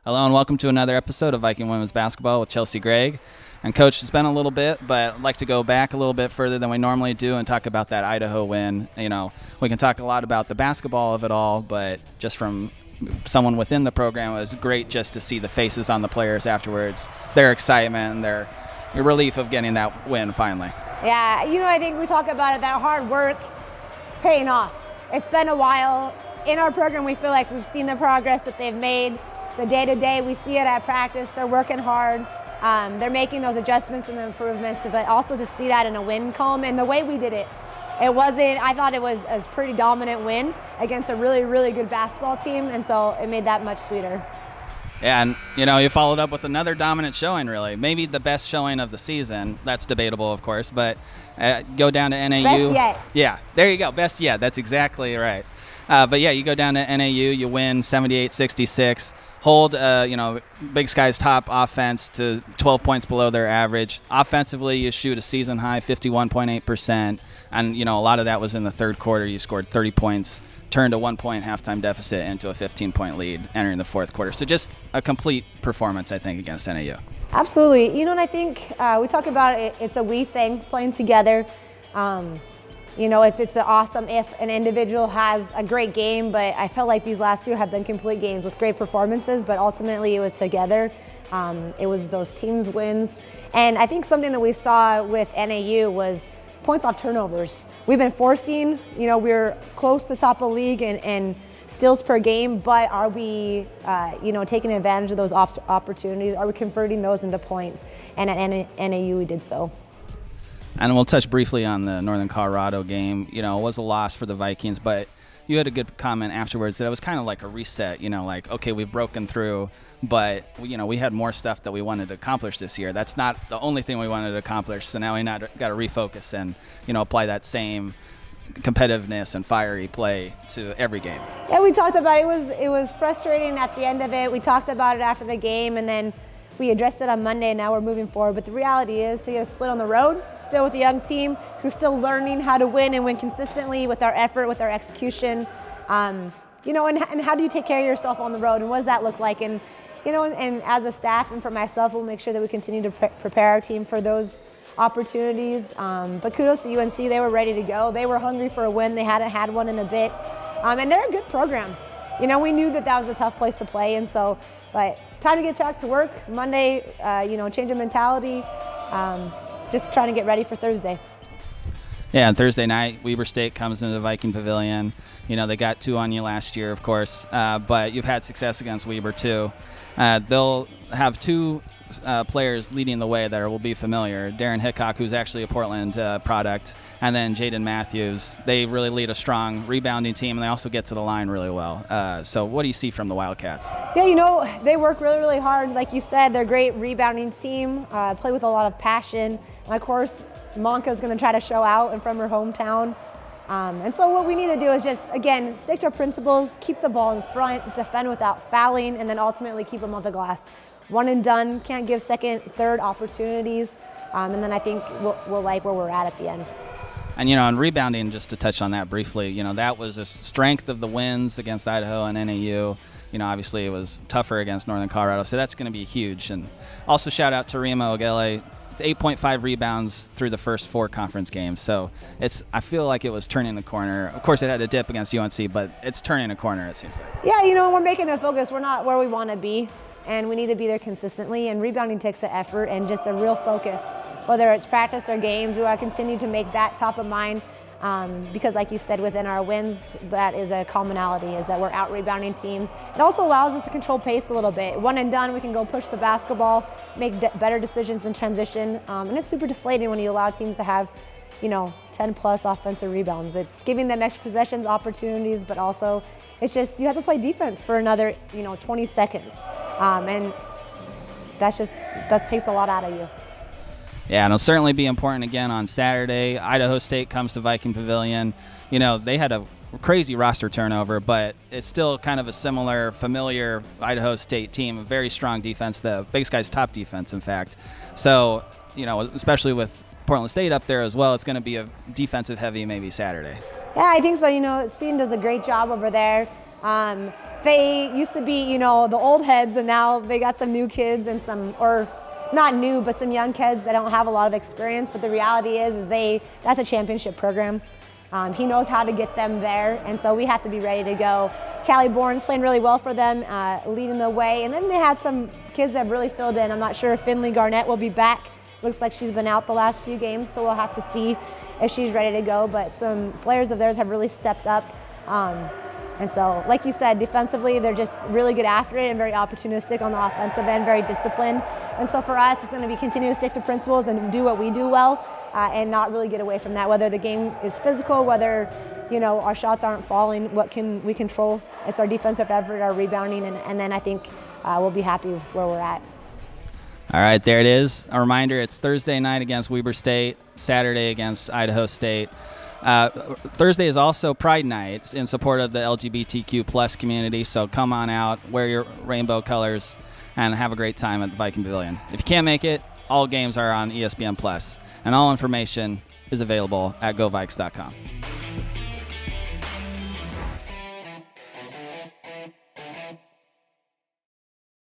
Hello and welcome to another episode of Viking Women's Basketball with Chelsey, Gregg. And Coach, it's been a little bit, but I'd like to go back a little bit further than we normally do and talk about that Idaho win. You know, we can talk a lot about the basketball of it all, but just from someone within the program, it was great just to see the faces on the players afterwards, their excitement and their relief of getting that win finally. Yeah, I think we talk about it, that hard work paying off. It's been a while. In our program, we feel like we've seen the progress that they've made. The day-to-day, we see it at practice. They're working hard. They're making those adjustments and the improvements, but also to see that in a win column and the way we did it. I thought it was a pretty dominant win against a really, really good basketball team, and so it made that much sweeter. Yeah, and you followed up with another dominant showing, really. Maybe the best showing of the season. That's debatable, of course, but go down to NAU. Best yet. Yeah, there you go, best yet. That's exactly right. But yeah, you go down to NAU, you win 78-66. Hold, Big Sky's top offense to 12 points below their average. Offensively, you shoot a season-high 51.8%, and, a lot of that was in the third quarter. You scored 30 points, turned a 1-point halftime deficit into a 15-point lead entering the fourth quarter. So just a complete performance, I think, against NAU. Absolutely. And I think we talk about it, it's a we thing, playing together. It's awesome if an individual has a great game, but I felt like these last two have been complete games with great performances, but ultimately it was together. It was those teams wins. And I think something that we saw with NAU was points off turnovers. We've been forcing, we're close to top of league and steals per game, but are we, taking advantage of those opportunities? Are we converting those into points? And at NAU we did so. And we'll touch briefly on the Northern Colorado game. It was a loss for the Vikings, but you had a good comment afterwards that it was kind of like a reset, okay, we've broken through, but, we had more stuff that we wanted to accomplish this year. That's not the only thing we wanted to accomplish, so now we got to refocus and, apply that same competitiveness and fiery play to every game. Yeah, we talked about it was frustrating at the end of it. We talked about it after the game, and then we addressed it on Monday, and now we're moving forward. But the reality is to get a split on the road, still with a young team who's still learning how to win and win consistently with our effort, with our execution. And how do you take care of yourself on the road, and what does that look like? And, and as a staff and for myself, we'll make sure that we continue to prepare our team for those opportunities. But kudos to UNC, they were ready to go. They were hungry for a win. They hadn't had one in a bit. And they're a good program. We knew that was a tough place to play, and so, but time to get back to work. Monday, change of mentality. Just trying to get ready for Thursday. Yeah, and Thursday night, Weber State comes into the Viking Pavilion. They got 2 on you last year, of course, but you've had success against Weber too. They'll have 2 players leading the way that will be familiar. Darren Hickok, who's actually a Portland product, and then Jaden Matthews. They really lead a strong rebounding team, and they also get to the line really well. So what do you see from the Wildcats? Yeah, they work really, really hard. Like you said, they're a great rebounding team, play with a lot of passion. And of course, Monka's going to try to show out and from her hometown. And so what we need to do is just, again, stick to our principles, keep the ball in front, defend without fouling, and then ultimately keep them on the glass. One and done, can't give second, third opportunities, and then I think we'll like where we're at the end. And, and rebounding, just to touch on that briefly, that was a strength of the wins against Idaho and NAU. Obviously it was tougher against Northern Colorado, so that's going to be huge. And also shout out to Rima Ogele, 8.5 rebounds through the first 4 conference games. So I feel like it was turning the corner. Of course, it had a dip against UNC, but it's turning a corner, it seems like. Yeah, we're making a focus. We're not where we want to be, and we need to be there consistently, and rebounding takes an effort and just a real focus. Whether it's practice or games, we want to continue to make that top of mind because like you said, within our wins, that is a commonality, is that we're out rebounding teams. It also allows us to control pace a little bit. One and done, we can go push the basketball, make better decisions in transition, and it's super deflating when you allow teams to have 10-plus offensive rebounds. It's giving them extra possessions, opportunities, but also it's just you have to play defense for another 20 seconds, and that takes a lot out of you. Yeah, and it'll certainly be important again on Saturday. Idaho State comes to Viking Pavilion. They had a crazy roster turnover, but it's still kind of a similar, familiar Idaho State team, a very strong defense, the Big Sky's top defense, in fact. So, especially with Portland State up there as well, it's going to be a defensive heavy maybe Saturday. Yeah, I think so. Seton does a great job over there. they used to be, you know, the old heads, and now they got some new kids and some, or not new, but some young kids that don't have a lot of experience. But the reality is that's a championship program. He knows how to get them there, and so we have to be ready to go. Callie Bourne's playing really well for them, leading the way. And then they had some kids that have really filled in. I'm not sure if Finley Garnett will be back. Looks like she's been out the last few games, so we'll have to see if she's ready to go. But some players of theirs have really stepped up. And so, like you said, defensively, they're just really good after it and very opportunistic on the offensive end, very disciplined. And so for us, it's going to be continue to stick to principles and do what we do well, and not really get away from that. Whether the game is physical, whether, you know, our shots aren't falling, what can we control? It's our defensive effort, our rebounding, and then I think we'll be happy with where we're at. All right, there it is. A reminder, it's Thursday night against Weber State, Saturday against Idaho State. Thursday is also Pride Night in support of the LGBTQ plus community, so come on out, wear your rainbow colors, and have a great time at the Viking Pavilion. If you can't make it, all games are on ESPN+, and all information is available at GoVikes.com.